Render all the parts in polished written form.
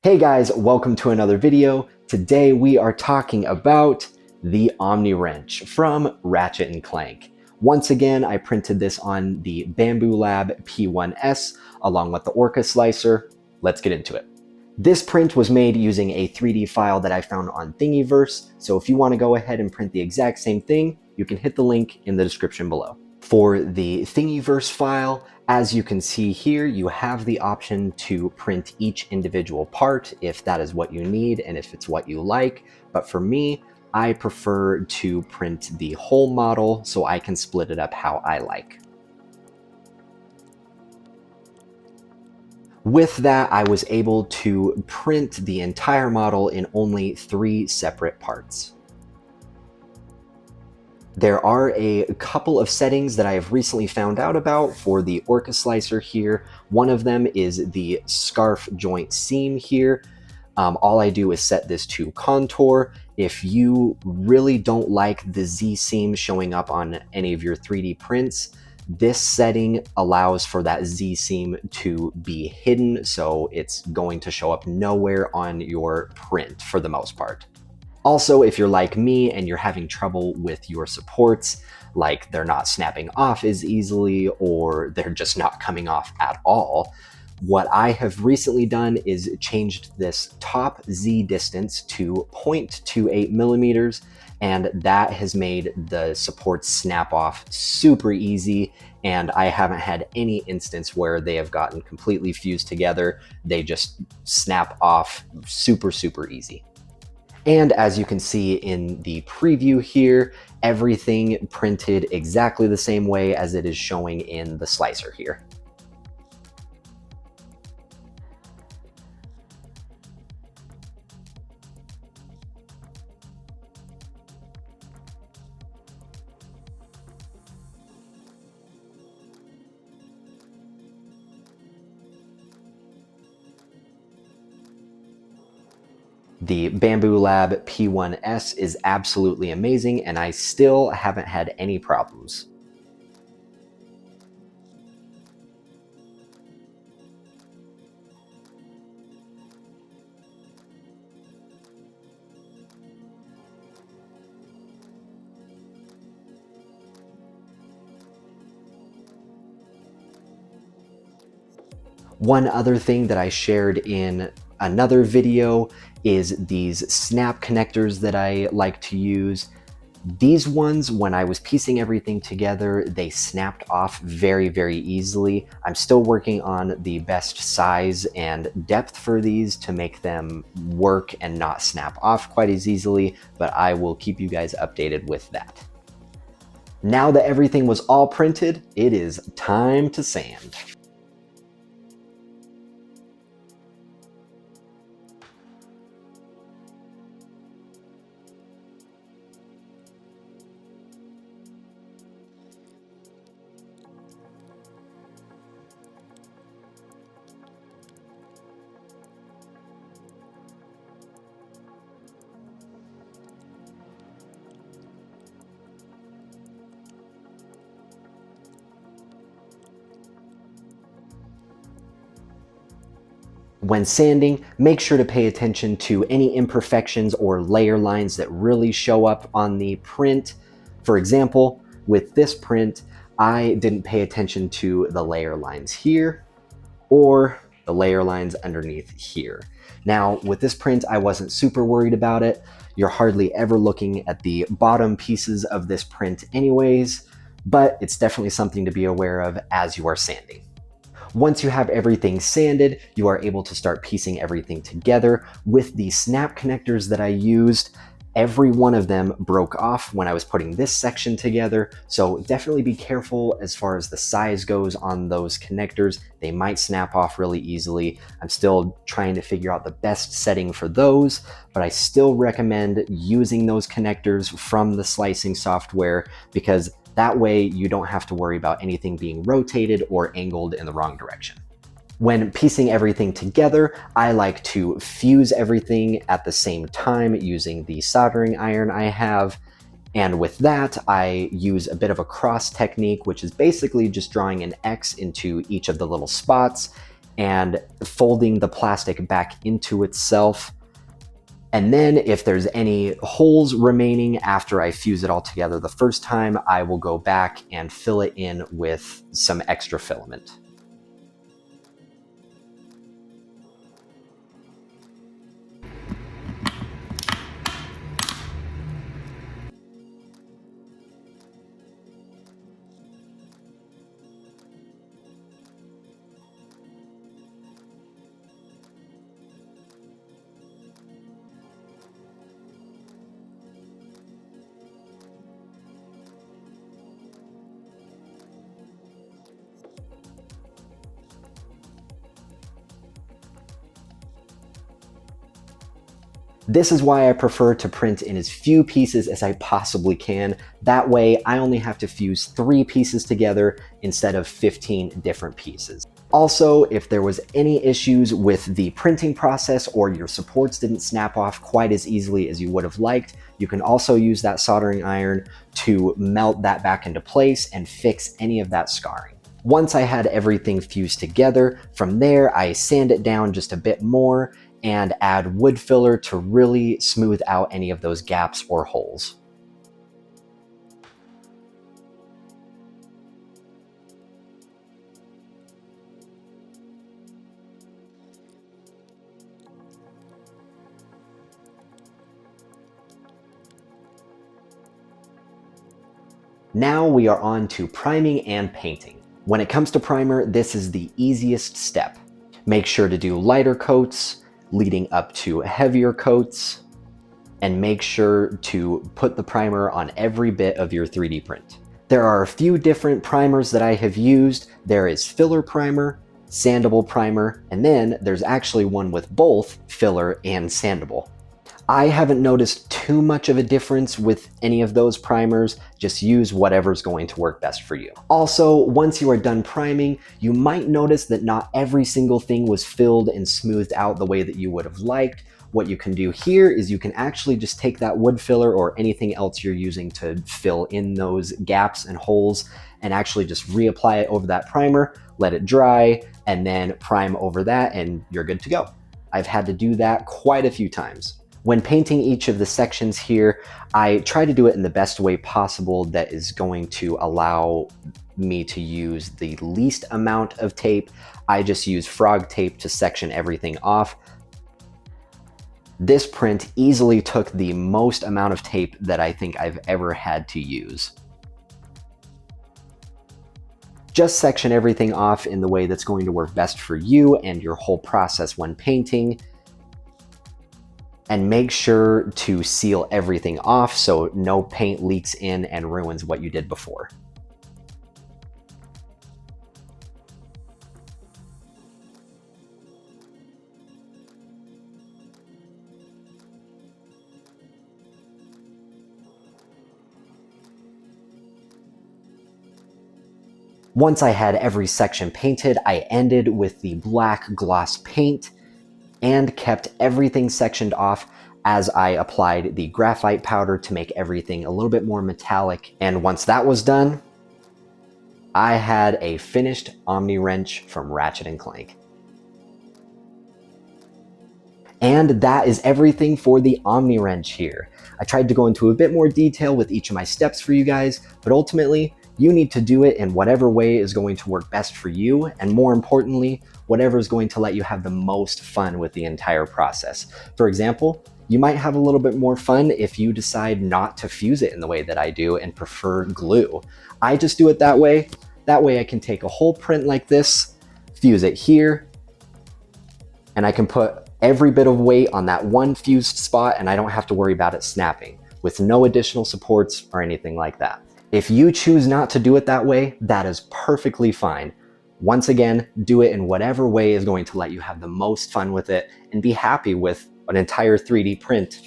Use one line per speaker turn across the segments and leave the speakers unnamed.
Hey guys, welcome to another video. Today we are talking about the Omniwrench from Ratchet and Clank. Once again, I printed this on the Bamboo Lab P1S along with the Orca slicer. Let's get into it. This print was made using a 3D file that I found on Thingiverse, so if you want to go ahead and print the exact same thing, you can hit the link in the description below. For the Thingiverse file, as you can see here, you have the option to print each individual part if that is what you need and if it's what you like. But for me, I prefer to print the whole model so I can split it up how I like. With that, I was able to print the entire model in only 3 separate parts. There are a couple of settings that I have recently found out about for the Orca slicer here. One of them is the scarf joint seam here. All I do is set this to contour. If you really don't like the Z seam showing up on any of your 3D prints, this setting allows for that Z seam to be hidden, so it's going to show up nowhere on your print for the most part. Also, if you're like me and you're having trouble with your supports, like they're not snapping off as easily or they're just not coming off at all, what I have recently done is changed this top Z distance to 0.28 millimeters, and that has made the supports snap off super easy, and I haven't had any instance where they have gotten completely fused together. They just snap off super easy. And as you can see in the preview here, everything printed exactly the same way as it is showing in the slicer here. The Bamboo Lab P1S is absolutely amazing, and I still haven't had any problems. One other thing that I shared in another video is these snap connectors that I like to use. These ones, when I was piecing everything together, they snapped off very easily. I'm still working on the best size and depth for these to make them work and not snap off quite as easily, but I will keep you guys updated with that. Now that everything was all printed, it is time to sand. When sanding, make sure to pay attention to any imperfections or layer lines that really show up on the print. For example, with this print, I didn't pay attention to the layer lines here or the layer lines underneath here. Now, with this print, I wasn't super worried about it. You're hardly ever looking at the bottom pieces of this print anyways, but it's definitely something to be aware of as you are sanding. Once you have everything sanded, you are able to start piecing everything together. With the snap connectors that I used, every one of them broke off when I was putting this section together, so definitely be careful as far as the size goes on those connectors. They might snap off really easily. I'm still trying to figure out the best setting for those, but I still recommend using those connectors from the slicing software because that way you don't have to worry about anything being rotated or angled in the wrong direction. When piecing everything together, I like to fuse everything at the same time using the soldering iron I have. And with that, I use a bit of a cross technique, which is basically just drawing an X into each of the little spots and folding the plastic back into itself. And then if there's any holes remaining after I fuse it all together the first time, I will go back and fill it in with some extra filament. This is why I prefer to print in as few pieces as I possibly can. That way, I only have to fuse 3 pieces together instead of 15 different pieces. Also, if there was any issues with the printing process or your supports didn't snap off quite as easily as you would have liked, you can also use that soldering iron to melt that back into place and fix any of that scarring. Once I had everything fused together, from there I sand it down just a bit more and add wood filler to really smooth out any of those gaps or holes. Now we are on to priming and painting. When it comes to primer, this is the easiest step. Make sure to do lighter coats, leading up to heavier coats, and make sure to put the primer on every bit of your 3D print. There are a few different primers that I have used. There is filler primer, sandable primer, and then there's actually one with both filler and sandable. I haven't noticed too much of a difference with any of those primers. Just use whatever's going to work best for you. Also, once you are done priming, you might notice that not every single thing was filled and smoothed out the way that you would have liked. What you can do here is you can actually just take that wood filler or anything else you're using to fill in those gaps and holes and actually just reapply it over that primer, let it dry, and then prime over that, and you're good to go. I've had to do that quite a few times. When painting each of the sections here, I try to do it in the best way possible that is going to allow me to use the least amount of tape. I just use frog tape to section everything off. This print easily took the most amount of tape that I think I've ever had to use. Just section everything off in the way that's going to work best for you and your whole process when painting. And make sure to seal everything off so no paint leaks in and ruins what you did before. Once I had every section painted, I ended with the black gloss paint and kept everything sectioned off as I applied the graphite powder to make everything a little bit more metallic. And once that was done, I had a finished Omniwrench from Ratchet and Clank. And that is everything for the Omniwrench here. I tried to go into a bit more detail with each of my steps for you guys, but ultimately, you need to do it in whatever way is going to work best for you, and more importantly, whatever is going to let you have the most fun with the entire process. For example, you might have a little bit more fun if you decide not to fuse it in the way that I do and prefer glue. I just do it that way. That way I can take a whole print like this, fuse it here, and I can put every bit of weight on that one fused spot and I don't have to worry about it snapping with no additional supports or anything like that. If you choose not to do it that way, that is perfectly fine. Once again, do it in whatever way is going to let you have the most fun with it and be happy with an entire 3D print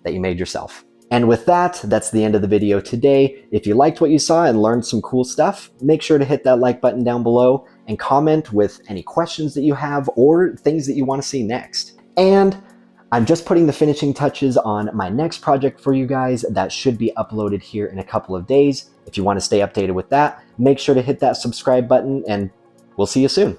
that you made yourself. And with that, that's the end of the video today. If you liked what you saw and learned some cool stuff, make sure to hit that like button down below and comment with any questions that you have or things that you want to see next. And I'm just putting the finishing touches on my next project for you guys that should be uploaded here in a couple of days. If you want to stay updated with that, make sure to hit that subscribe button and we'll see you soon.